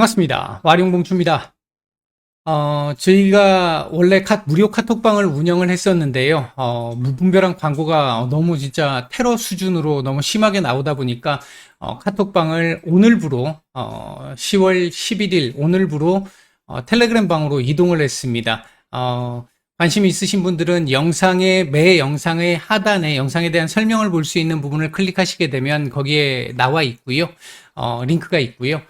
반갑습니다. 와룡봉추입니다. 저희가 원래 무료 카톡방을 운영을 했었는데요. 무분별한 광고가 너무 진짜 테러 수준으로 너무 심하게 나오다 보니까, 카톡방을 오늘부로, 10월 11일 오늘부로, 텔레그램 방으로 이동을 했습니다. 관심 있으신 분들은 매 영상의 하단에 영상에 대한 설명을 볼 수 있는 부분을 클릭하시게 되면 거기에 나와 있고요. 링크가 있고요.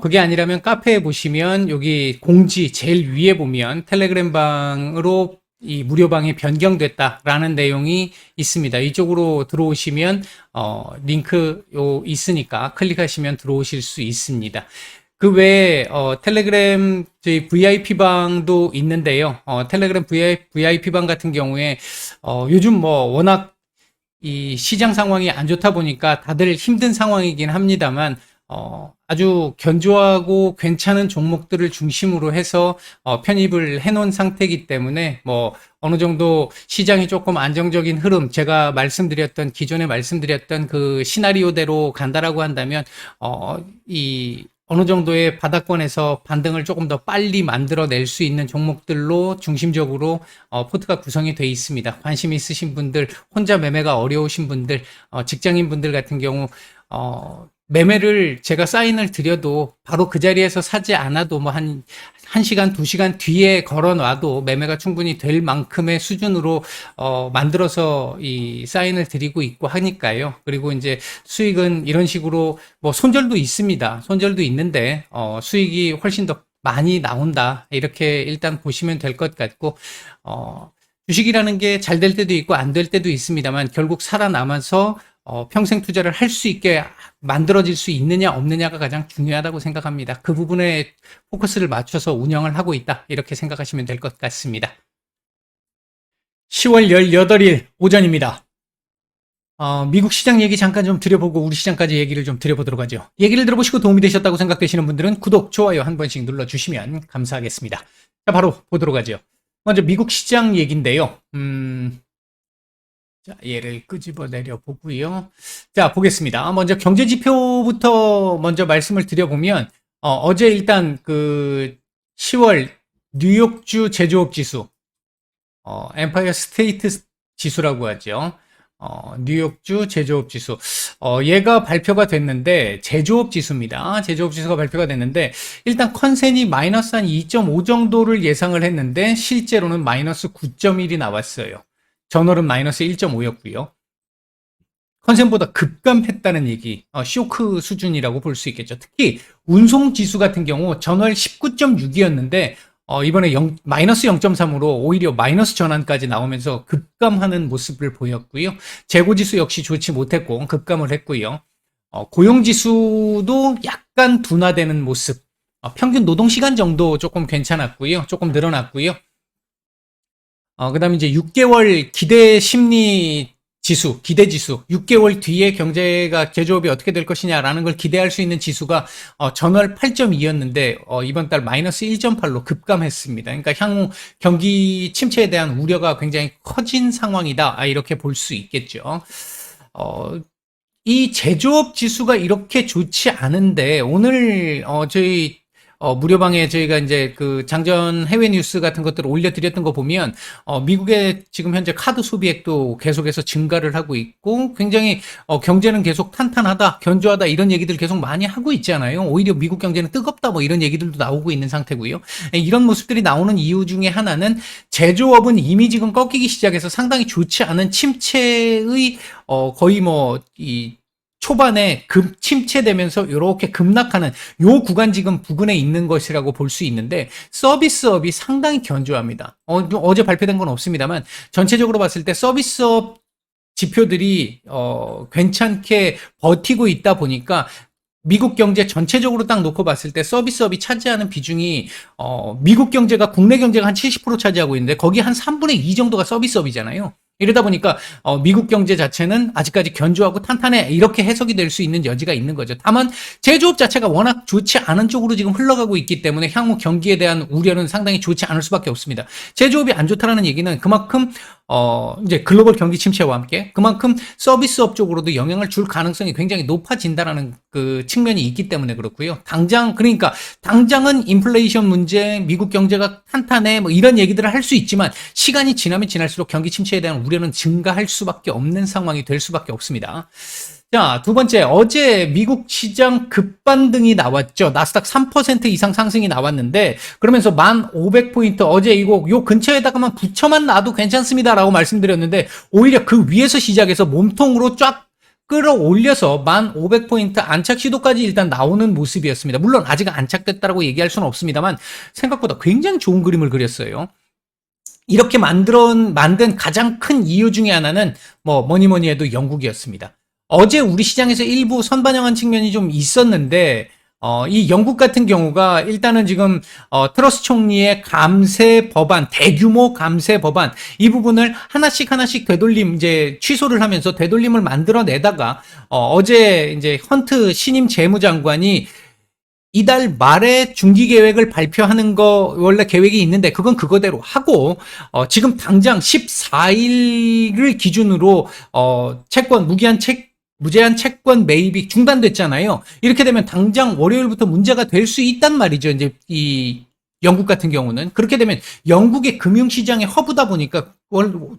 그게 아니라면 카페에 보시면 여기 공지 제일 위에 보면 텔레그램 방으로 이 무료방이 변경됐다라는 내용이 있습니다. 이쪽으로 들어오시면 링크 있으니까 클릭하시면 들어오실 수 있습니다. 그 외에 텔레그램 저희 VIP 방도 있는데요. 텔레그램 VIP 방 같은 경우에 요즘 뭐 워낙 이 시장 상황이 안 좋다 보니까 다들 힘든 상황이긴 합니다만 아주 견조하고 괜찮은 종목들을 중심으로 해서 편입을 해놓은 상태이기 때문에 뭐 어느 정도 시장이 조금 안정적인 흐름, 제가 기존에 말씀드렸던 그 시나리오대로 간다라고 한다면 어느 정도의 바닥권에서 반등을 조금 더 빨리 만들어낼 수 있는 종목들로 중심적으로 포트가 구성이 되어 있습니다. 관심 있으신 분들, 혼자 매매가 어려우신 분들, 직장인 분들 같은 경우 매매를 제가 사인을 드려도 바로 그 자리에서 사지 않아도 뭐 한 1시간, 2시간 뒤에 걸어 놔도 매매가 충분히 될 만큼의 수준으로 만들어서 이 사인을 드리고 있고 하니까요. 그리고 이제 수익은 이런 식으로 뭐 손절도 있습니다. 손절도 있는데 수익이 훨씬 더 많이 나온다. 이렇게 일단 보시면 될 것 같고 주식이라는 게 잘 될 때도 있고 안 될 때도 있습니다만 결국 살아남아서 평생 투자를 할 수 있게 만들어질 수 있느냐 없느냐가 가장 중요하다고 생각합니다. 그 부분에 포커스를 맞춰서 운영을 하고 있다. 이렇게 생각하시면 될 것 같습니다. 10월 18일 오전입니다. 미국 시장 얘기 잠깐 좀 드려보고 우리 시장까지 얘기를 좀 드려보도록 하죠. 얘기를 들어보시고 도움이 되셨다고 생각되시는 분들은 구독, 좋아요 한 번씩 눌러주시면 감사하겠습니다. 자, 바로 보도록 하죠. 먼저 미국 시장 얘기인데요. 자, 얘를 끄집어내려 보고요. 자, 보겠습니다. 먼저 경제 지표부터 먼저 말씀을 드려보면, 어제 일단 그 10월 뉴욕주 제조업 지수, 엠파이어 스테이트 지수라고 하죠. 뉴욕주 제조업 지수. 얘가 발표가 됐는데, 제조업 지수입니다. 제조업 지수가 발표가 됐는데, 일단 컨센이 마이너스 한 2.5 정도를 예상을 했는데, 실제로는 마이너스 9.1이 나왔어요. 전월은 마이너스 1.5였고요. 컨센보다 급감했다는 얘기, 쇼크 수준이라고 볼 수 있겠죠. 특히 운송지수 같은 경우 전월 19.6이었는데 이번에 마이너스 0.3으로 오히려 마이너스 전환까지 나오면서 급감하는 모습을 보였고요. 재고지수 역시 좋지 못했고 급감을 했고요. 고용지수도 약간 둔화되는 모습, 평균 노동시간 정도 조금 괜찮았고요. 조금 늘어났고요. 그 다음에 이제 6개월 기대지수, 6개월 뒤에 제조업이 어떻게 될 것이냐라는 걸 기대할 수 있는 지수가, 전월 8.2였는데, 이번 달 마이너스 1.8로 급감했습니다. 그러니까 향후 경기 침체에 대한 우려가 굉장히 커진 상황이다. 이렇게 볼 수 있겠죠. 이 제조업 지수가 이렇게 좋지 않은데, 오늘, 저희 무료방에 저희가 이제 그 장전 해외 뉴스 같은 것들을 올려드렸던 거 보면, 미국의 지금 현재 카드 소비액도 계속해서 증가를 하고 있고, 굉장히, 경제는 계속 탄탄하다, 견조하다, 이런 얘기들 계속 많이 하고 있잖아요. 오히려 미국 경제는 뜨겁다, 뭐 이런 얘기들도 나오고 있는 상태고요. 이런 모습들이 나오는 이유 중에 하나는 제조업은 이미 지금 꺾이기 시작해서 상당히 좋지 않은 침체의, 거의 초반에 침체되면서 이렇게 급락하는 요 구간 지금 부근에 있는 것이라고 볼 수 있는데, 서비스업이 상당히 견조합니다. 어제 발표된 건 없습니다만 전체적으로 봤을 때 서비스업 지표들이 괜찮게 버티고 있다 보니까 미국 경제 전체적으로 딱 놓고 봤을 때 서비스업이 차지하는 비중이 미국 경제가 국내 경제가 한 70% 차지하고 있는데 거기 한 3분의 2 정도가 서비스업이잖아요. 이러다 보니까 미국 경제 자체는 아직까지 견조하고 탄탄해, 이렇게 해석이 될 수 있는 여지가 있는 거죠. 다만 제조업 자체가 워낙 좋지 않은 쪽으로 지금 흘러가고 있기 때문에 향후 경기에 대한 우려는 상당히 좋지 않을 수밖에 없습니다. 제조업이 안 좋다라는 얘기는 그만큼 이제 글로벌 경기 침체와 함께 그만큼 서비스업 쪽으로도 영향을 줄 가능성이 굉장히 높아진다라는 그 측면이 있기 때문에 그렇고요. 그러니까 당장은 인플레이션 문제, 미국 경제가 탄탄해 뭐 이런 얘기들을 할 수 있지만 시간이 지나면 지날수록 경기 침체에 대한 우려는 증가할 수밖에 없는 상황이 될 수밖에 없습니다. 자, 두 번째, 어제 미국 시장 급반등이 나왔죠. 나스닥 3% 이상 상승이 나왔는데, 그러면서 1,500포인트, 어제 요 근처에다가만 붙여만 놔도 괜찮습니다라고 말씀드렸는데, 오히려 그 위에서 시작해서 몸통으로 쫙 끌어올려서 1,500포인트 안착 시도까지 일단 나오는 모습이었습니다. 물론 아직 안착됐다라고 얘기할 수는 없습니다만, 생각보다 굉장히 좋은 그림을 그렸어요. 이렇게 만든 가장 큰 이유 중에 하나는 뭐니 해도 영국이었습니다. 어제 우리 시장에서 일부 선반영한 측면이 좀 있었는데, 이 영국 같은 경우가 일단은 지금, 트러스 총리의 감세 법안, 대규모 감세 법안, 이 부분을 하나씩 이제 취소를 하면서 되돌림을 만들어내다가, 어제 이제 헌트 신임 재무장관이 이달 말에 중기 계획을 발표하는 거 원래 계획이 있는데 그건 그거대로 하고 지금 당장 14일을 기준으로 무제한 채권 매입이 중단됐잖아요. 이렇게 되면 당장 월요일부터 문제가 될 수 있단 말이죠. 이제 이 영국 같은 경우는 그렇게 되면 영국의 금융시장의 허브다 보니까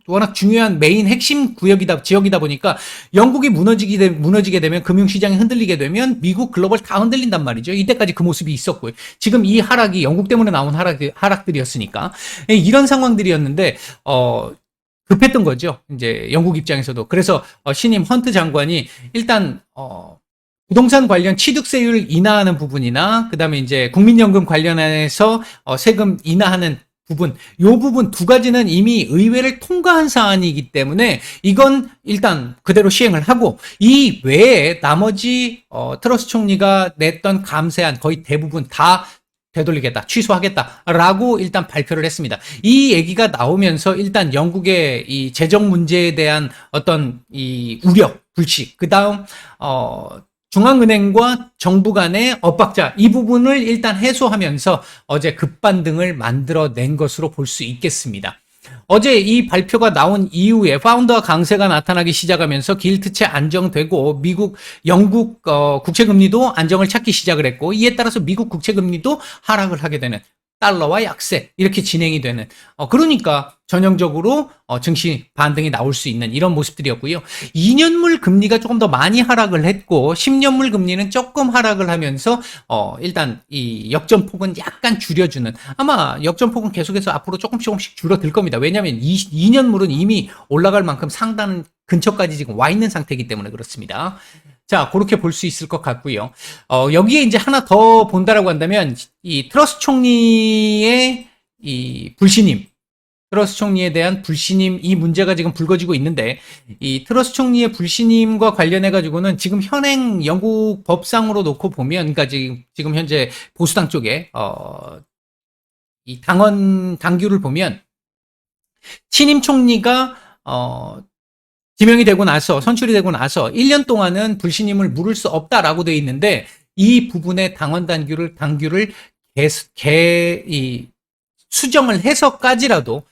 워낙 중요한 메인 핵심 지역이다 보니까 영국이 무너지게 되면 금융시장이 흔들리게 되면 미국 글로벌 다 흔들린단 말이죠. 이때까지 그 모습이 있었고요. 지금 이 하락이 영국 때문에 나온 하락들이었으니까 이런 상황들이었는데 급했던 거죠. 이제 영국 입장에서도. 그래서 신임 헌트 장관이 일단 부동산 관련 취득세율 인하하는 부분이나 그다음에 이제 국민연금 관련해서 세금 인하하는 부분, 요 부분 두 가지는 이미 의회를 통과한 사안이기 때문에 이건 일단 그대로 시행을 하고 이 외에 나머지 트러스 총리가 냈던 감세안 거의 대부분 다 되돌리겠다, 취소하겠다라고 일단 발표를 했습니다. 이 얘기가 나오면서 일단 영국의 이 재정 문제에 대한 어떤 이 우려, 불식, 그 다음 중앙은행과 정부 간의 엇박자 이 부분을 일단 해소하면서 어제 급반등을 만들어낸 것으로 볼 수 있겠습니다. 어제 이 발표가 나온 이후에 파운드와 강세가 나타나기 시작하면서 길트채 안정되고 영국 국채금리도 안정을 찾기 시작을 했고 이에 따라서 미국 국채금리도 하락을 하게 되는 달러와 약세 이렇게 진행이 되는 그러니까 전형적으로 증시 반등이 나올 수 있는 이런 모습들이었고요. 2년물 금리가 조금 더 많이 하락을 했고 10년물 금리는 조금 하락을 하면서 일단 이 역전폭은 약간 줄여주는 아마 역전폭은 계속해서 앞으로 조금씩 줄어들 겁니다. 왜냐하면 2년물은 이미 올라갈 만큼 상단 근처까지 지금 와 있는 상태이기 때문에 그렇습니다. 자, 그렇게 볼 수 있을 것 같고요. 여기에 이제 하나 더 본다라고 한다면, 이 트러스 총리의 이 트러스 총리에 대한 불신임, 이 문제가 지금 불거지고 있는데, 이 트러스 총리의 불신임과 관련해가지고는 지금 현행 영국 법상으로 놓고 보면, 그러니까 지금 현재 보수당 쪽에, 이 당규를 보면, 신임 총리가, 지명이 되고 나서 선출이 되고 나서 1년 동안은 불신임을 물을 수 없다라고 되어 있는데 이 부분의 당원 당규를 수정을 해서까지라도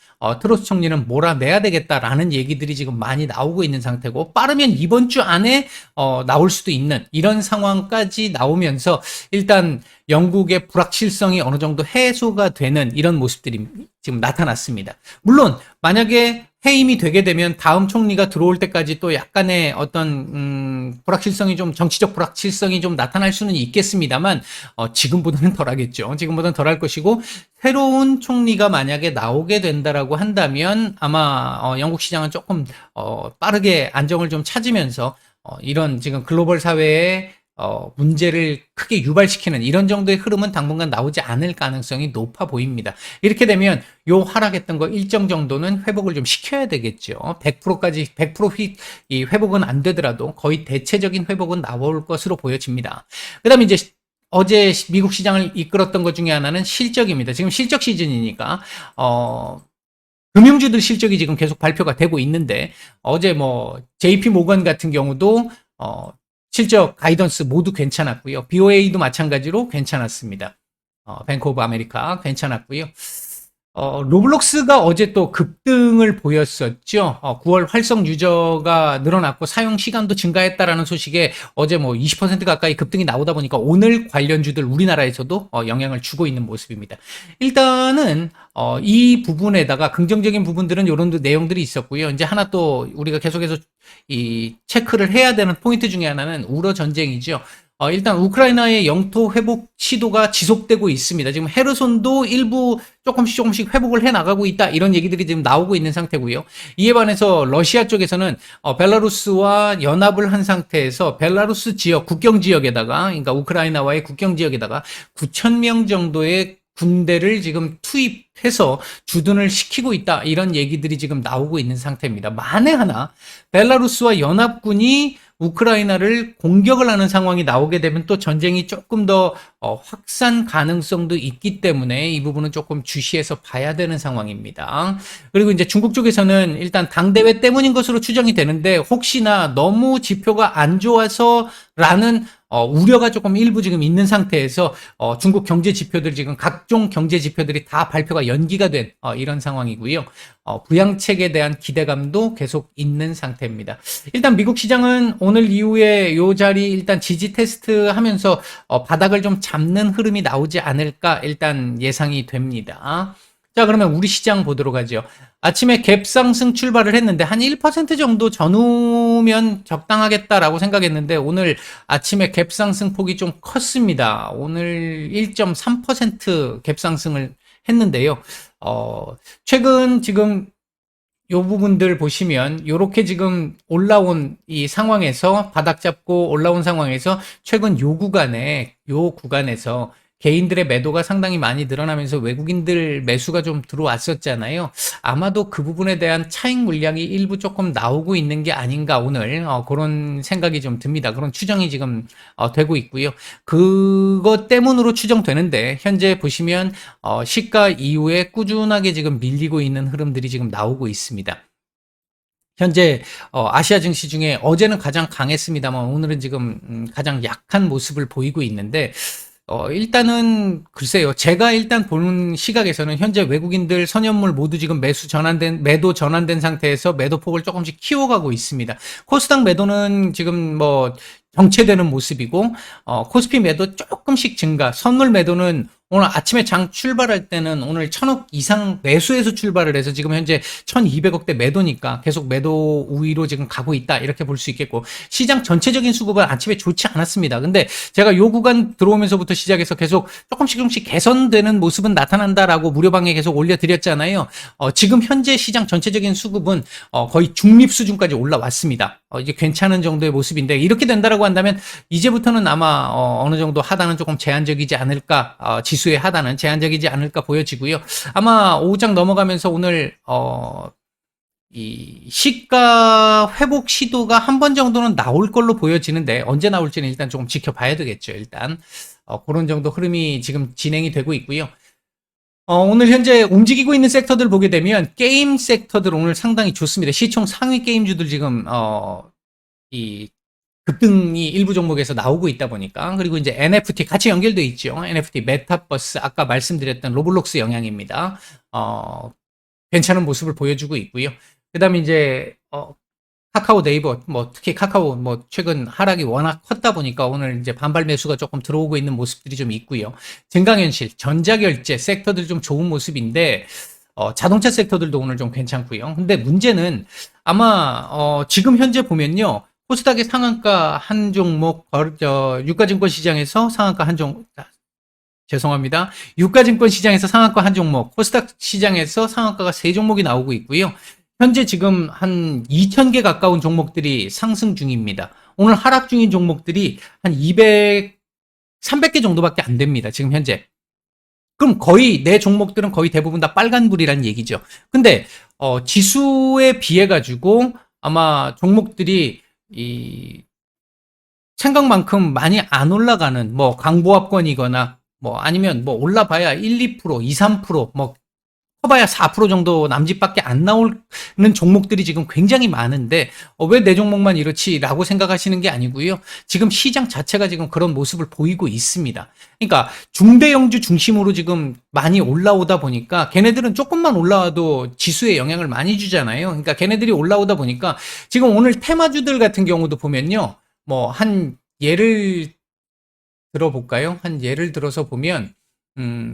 트러스 총리는 몰아내야 되겠다라는 얘기들이 지금 많이 나오고 있는 상태고 빠르면 이번 주 안에 나올 수도 있는 이런 상황까지 나오면서 일단 영국의 불확실성이 어느 정도 해소가 되는 이런 모습들이 지금 나타났습니다. 물론 만약에 해임이 되게 되면 다음 총리가 들어올 때까지 또 약간의 어떤 정치적 불확실성이 좀 나타날 수는 있겠습니다만 지금보다는 덜하겠죠. 지금보다는 덜할 것이고 새로운 총리가 만약에 나오게 된다라고 한다면 아마 영국 시장은 조금 빠르게 안정을 좀 찾으면서 이런 지금 글로벌 사회에 문제를 크게 유발시키는 이런 정도의 흐름은 당분간 나오지 않을 가능성이 높아 보입니다. 이렇게 되면 요 하락했던 거 일정 정도는 회복을 좀 시켜야 되겠죠. 100% 이 회복은 안 되더라도 거의 대체적인 회복은 나올 것으로 보여집니다. 그 다음에 이제 어제 미국 시장을 이끌었던 것 중에 하나는 실적입니다. 지금 실적 시즌이니까, 금융주들 실적이 지금 계속 발표가 되고 있는데, 어제 JP 모건 같은 경우도, 실적 가이던스 모두 괜찮았고요. BOA도 마찬가지로 괜찮았습니다. 뱅크 오브 아메리카 괜찮았고요. 로블록스가 어제 또 급등을 보였었죠. 9월 활성 유저가 늘어났고 사용 시간도 증가했다라는 소식에 어제 뭐 20% 가까이 급등이 나오다 보니까 오늘 관련주들 우리나라에서도 영향을 주고 있는 모습입니다. 일단은 이 부분에다가 긍정적인 부분들은 이런 내용들이 있었고요. 이제 하나 또 우리가 계속해서 이 체크를 해야 되는 포인트 중에 하나는 우러 전쟁이죠. 일단 우크라이나의 영토 회복 시도가 지속되고 있습니다. 지금 헤르손도 일부 조금씩 회복을 해 나가고 있다. 이런 얘기들이 지금 나오고 있는 상태고요. 이에 반해서 러시아 쪽에서는 벨라루스와 연합을 한 상태에서 벨라루스 지역, 국경 지역에다가, 그러니까 우크라이나와의 국경 지역에다가 9,000명 정도의 군대를 지금 투입해서 주둔을 시키고 있다. 이런 얘기들이 지금 나오고 있는 상태입니다. 만에 하나 벨라루스와 연합군이 우크라이나를 공격을 하는 상황이 나오게 되면 또 전쟁이 조금 더 확산 가능성도 있기 때문에 이 부분은 조금 주시해서 봐야 되는 상황입니다. 그리고 이제 중국 쪽에서는 일단 당대회 때문인 것으로 추정이 되는데 혹시나 너무 지표가 안 좋아서라는 우려가 조금 일부 지금 있는 상태에서 중국 경제 지표들 지금 각종 경제 지표들이 다 발표가 연기가 된 이런 상황이고요. 부양책에 대한 기대감도 계속 있는 상태입니다. 일단 미국 시장은 오늘 이후에 요 자리 일단 지지 테스트 하면서 바닥을 좀 잡는 흐름이 나오지 않을까 일단 예상이 됩니다. 자, 그러면 우리 시장 보도록 하죠. 아침에 갭 상승 출발을 했는데 한 1% 정도 전후면 적당하겠다라고 생각했는데 오늘 아침에 갭 상승 폭이 좀 컸습니다. 오늘 1.3% 갭 상승을 했는데요. 최근 지금 요 부분들 보시면 요렇게 지금 올라온 이 상황에서 바닥 잡고 올라온 상황에서 최근 요 구간에서 개인들의 매도가 상당히 많이 늘어나면서 외국인들 매수가 좀 들어왔었잖아요. 아마도 그 부분에 대한 차익 물량이 일부 조금 나오고 있는 게 아닌가 오늘 그런 생각이 좀 듭니다. 그런 추정이 지금 되고 있고요. 그것 때문으로 추정되는데 현재 보시면 시가 이후에 꾸준하게 지금 밀리고 있는 흐름들이 지금 나오고 있습니다. 현재 아시아 증시 중에 어제는 가장 강했습니다만 오늘은 지금 가장 약한 모습을 보이고 있는데 일단은 글쎄요. 제가 일단 보는 시각에서는 현재 외국인들 선연물 모두 지금 매도 전환된 상태에서 매도폭을 조금씩 키워가고 있습니다. 코스닥 매도는 지금 뭐 정체되는 모습이고 코스피 매도 조금씩 증가, 선물 매도는 오늘 아침에 장 출발할 때는 오늘 1,000억 이상 매수해서 출발을 해서 지금 현재 1,200억대 매도니까 계속 매도 우위로 지금 가고 있다 이렇게 볼 수 있겠고 시장 전체적인 수급은 아침에 좋지 않았습니다. 근데 제가 요 구간 들어오면서부터 시작해서 계속 조금씩 개선되는 모습은 나타난다라고 무료방에 계속 올려드렸잖아요. 지금 현재 시장 전체적인 수급은 거의 중립 수준까지 올라왔습니다. 이제 괜찮은 정도의 모습인데 이렇게 된다라고 한다면 이제부터는 아마 어느 정도 하단은 조금 제한적이지 않을까 지수의 하단은 제한적이지 않을까 보여지고요. 아마 오후장 넘어가면서 오늘 이 시가 회복 시도가 한 번 정도는 나올 걸로 보여지는데 언제 나올지는 일단 조금 지켜봐야 되겠죠. 일단 그런 정도 흐름이 지금 진행이 되고 있고요. 오늘 현재 움직이고 있는 섹터들 보게 되면 게임 섹터들 오늘 상당히 좋습니다. 시총 상위 게임주들 지금 이 급등이 일부 종목에서 나오고 있다 보니까 그리고 이제 NFT 같이 연결돼 있죠. NFT 메타버스 아까 말씀드렸던 로블록스 영향입니다. 괜찮은 모습을 보여주고 있고요. 그다음에 이제 카카오 네이버 뭐 특히 카카오 뭐 최근 하락이 워낙 컸다 보니까 오늘 이제 반발 매수가 조금 들어오고 있는 모습들이 좀 있고요. 증강현실, 전자결제 섹터들 좀 좋은 모습인데 자동차 섹터들도 오늘 좀 괜찮고요. 근데 문제는 아마 지금 현재 보면요. 코스닥의 상한가 한 종목, 유가증권 시장에서 상한가 한 종목, 죄송합니다. 유가증권 시장에서 상한가 한 종목, 코스닥 시장에서 상한가가 3종목이 나오고 있고요. 현재 지금 한 2,000개 가까운 종목들이 상승 중입니다. 오늘 하락 중인 종목들이 한 300개 정도밖에 안 됩니다. 지금 현재. 그럼 거의 내 종목들은 거의 대부분 다 빨간불이라는 얘기죠. 근데 지수에 비해 가지고 아마 종목들이 이 생각만큼 많이 안 올라가는 뭐 강보합권이거나 뭐 아니면 뭐 올라봐야 1, 2%, 2, 3%뭐 커봐야 4% 정도 남짓밖에 안 나오는 종목들이 지금 굉장히 많은데 왜 내 종목만 이렇지라고 생각하시는 게 아니고요. 지금 시장 자체가 지금 그런 모습을 보이고 있습니다. 그러니까 중대형주 중심으로 지금 많이 올라오다 보니까 걔네들은 조금만 올라와도 지수에 영향을 많이 주잖아요. 그러니까 걔네들이 올라오다 보니까 지금 오늘 테마주들 같은 경우도 보면요. 뭐 한 예를 들어볼까요? 한 예를 들어서 보면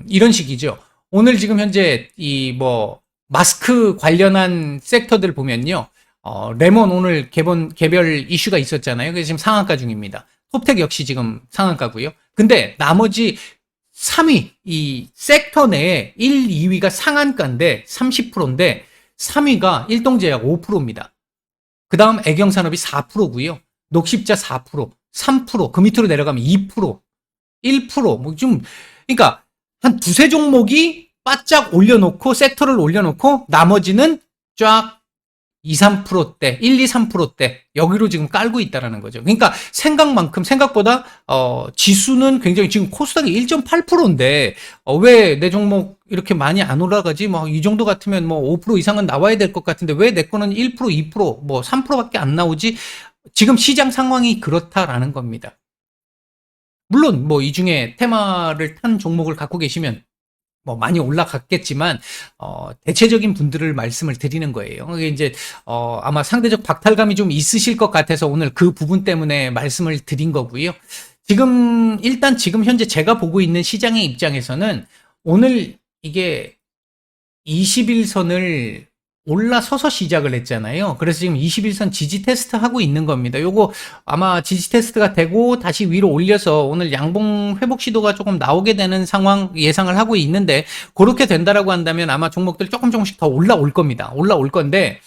이런 식이죠. 오늘 지금 현재 이 뭐 마스크 관련한 섹터들 보면요. 레몬 오늘 개별 이슈가 있었잖아요. 그래서 지금 상한가 중입니다. 톱텍 역시 지금 상한가고요. 근데 나머지 3위 이 섹터 내에 1, 2위가 상한가인데 30%인데 3위가 일동제약 5%입니다. 그 다음 애경산업이 4%고요. 녹십자 4%, 3%, 그 밑으로 내려가면 2%, 1%, 뭐 좀, 그러니까 한 두세 종목이 바짝 올려놓고 섹터를 올려놓고 나머지는 쫙 2, 3%대, 1, 2, 3%대 여기로 지금 깔고 있다라는 거죠. 그러니까 생각보다 지수는 굉장히 지금 코스닥이 1.8%인데 왜 내 종목 이렇게 많이 안 올라가지? 뭐 이 정도 같으면 뭐 5% 이상은 나와야 될 것 같은데 왜 내 거는 1%, 2%, 뭐 3%밖에 안 나오지? 지금 시장 상황이 그렇다라는 겁니다. 물론 뭐 이 중에 테마를 탄 종목을 갖고 계시면 뭐 많이 올라갔겠지만 대체적인 분들을 말씀을 드리는 거예요. 이게 이제 아마 상대적 박탈감이 좀 있으실 것 같아서 오늘 그 부분 때문에 말씀을 드린 거고요. 일단 지금 현재 제가 보고 있는 시장의 입장에서는 오늘 이게 21선을 올라서서 시작을 했잖아요. 그래서 지금 21선 지지 테스트 하고 있는 겁니다. 요거 아마 지지 테스트가 되고 다시 위로 올려서 오늘 양봉 회복 시도가 조금 나오게 되는 상황 예상을 하고 있는데 그렇게 된다라고 한다면 아마 종목들 조금씩 더 올라올 겁니다. 올라올 건데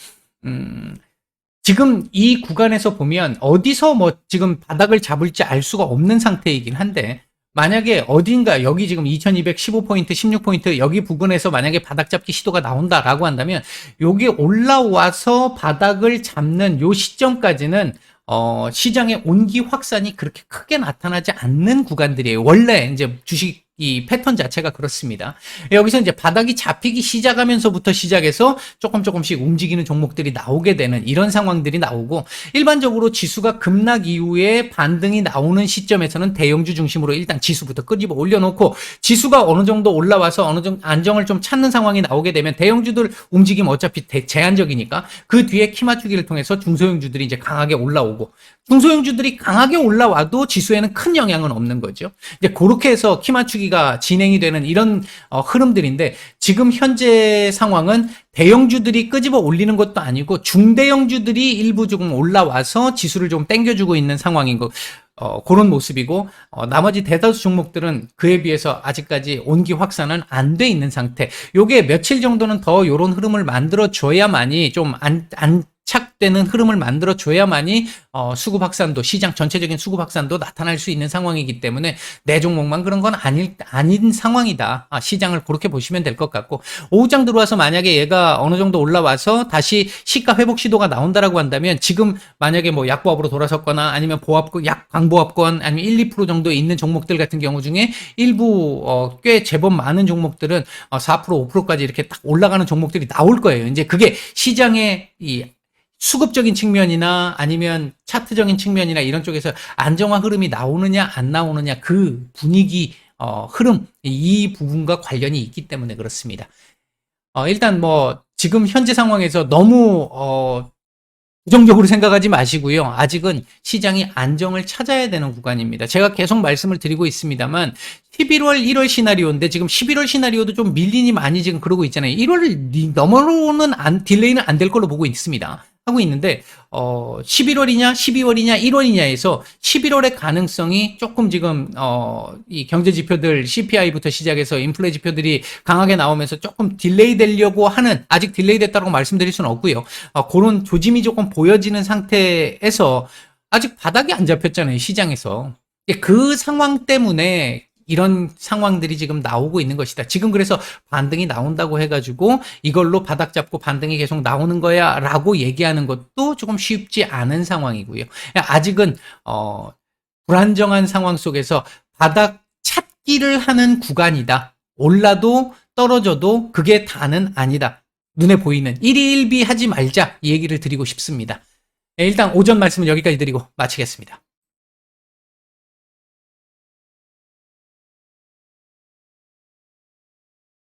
지금 이 구간에서 보면 어디서 뭐 지금 바닥을 잡을지 알 수가 없는 상태이긴 한데 만약에 어딘가 여기 지금 2215포인트, 16포인트 여기 부근에서 만약에 바닥 잡기 시도가 나온다라고 한다면 여기 올라와서 바닥을 잡는 요 시점까지는 시장의 온기 확산이 그렇게 크게 나타나지 않는 구간들이에요. 원래 이제 주식 이 패턴 자체가 그렇습니다. 여기서 이제 바닥이 잡히기 시작하면서부터 시작해서 조금씩 움직이는 종목들이 나오게 되는 이런 상황들이 나오고 일반적으로 지수가 급락 이후에 반등이 나오는 시점에서는 대형주 중심으로 일단 지수부터 끄집어 올려놓고 지수가 어느 정도 올라와서 어느 정도 안정을 좀 찾는 상황이 나오게 되면 대형주들 움직임 어차피 제한적이니까 그 뒤에 키 맞추기를 통해서 중소형주들이 이제 강하게 올라오고 중소형주들이 강하게 올라와도 지수에는 큰 영향은 없는 거죠. 이제 그렇게 해서 키 맞추기가 진행이 되는 이런 흐름들인데 지금 현재 상황은 대형주들이 끄집어 올리는 것도 아니고 중대형주들이 일부 조금 올라와서 지수를 좀 땡겨주고 있는 상황인 거. 그런 모습이고 나머지 대다수 종목들은 그에 비해서 아직까지 온기 확산은 안 돼 있는 상태. 요게 며칠 정도는 더 요런 흐름을 만들어 줘야만이 좀 안착되는 흐름을 만들어 줘야만이 수급 확산도 시장 전체적인 수급 확산도 나타날 수 있는 상황이기 때문에 내 종목만 그런 건 아닌 상황이다. 시장을 그렇게 보시면 될 것 같고 오후장 들어와서 만약에 얘가 어느 정도 올라와서 다시 시가 회복 시도가 나온다라고 한다면 지금 만약에 뭐 약보합으로 돌아섰거나 아니면 보합권 약 광보합권 아니면 1, 2% 정도에 있는 종목들 같은 경우 중에 일부 꽤 제법 많은 종목들은 4%, 5%까지 이렇게 딱 올라가는 종목들이 나올 거예요. 이제 그게 시장의 이 수급적인 측면이나 아니면 차트적인 측면이나 이런 쪽에서 안정화 흐름이 나오느냐 안 나오느냐 그 분위기 흐름 이 부분과 관련이 있기 때문에 그렇습니다. 일단 뭐 지금 현재 상황에서 너무 부정적으로 생각하지 마시고요. 아직은 시장이 안정을 찾아야 되는 구간입니다. 제가 계속 말씀을 드리고 있습니다만 11월, 1월 시나리오인데 지금 11월 시나리오도 좀 밀리니 많이 지금 그러고 있잖아요. 1월 너머로는 딜레이는 안 될 걸로 보고 있습니다. 하고 있는데 11월이냐 12월이냐 1월이냐에서 11월의 가능성이 조금 지금 이 경제 지표들 CPI부터 시작해서 인플레 지표들이 강하게 나오면서 조금 딜레이 되려고 하는 아직 딜레이 됐다고 말씀드릴 수는 없고요. 그런 조짐이 조금 보여지는 상태에서 아직 바닥이 안 잡혔잖아요. 시장에서. 그 상황 때문에 이런 상황들이 지금 나오고 있는 것이다. 지금 그래서 반등이 나온다고 해가지고 이걸로 바닥 잡고 반등이 계속 나오는 거야 라고 얘기하는 것도 조금 쉽지 않은 상황이고요. 아직은 불안정한 상황 속에서 바닥 찾기를 하는 구간이다. 올라도 떨어져도 그게 다는 아니다. 눈에 보이는 1위 1비 하지 말자 이 얘기를 드리고 싶습니다. 네, 일단 오전 말씀은 여기까지 드리고 마치겠습니다.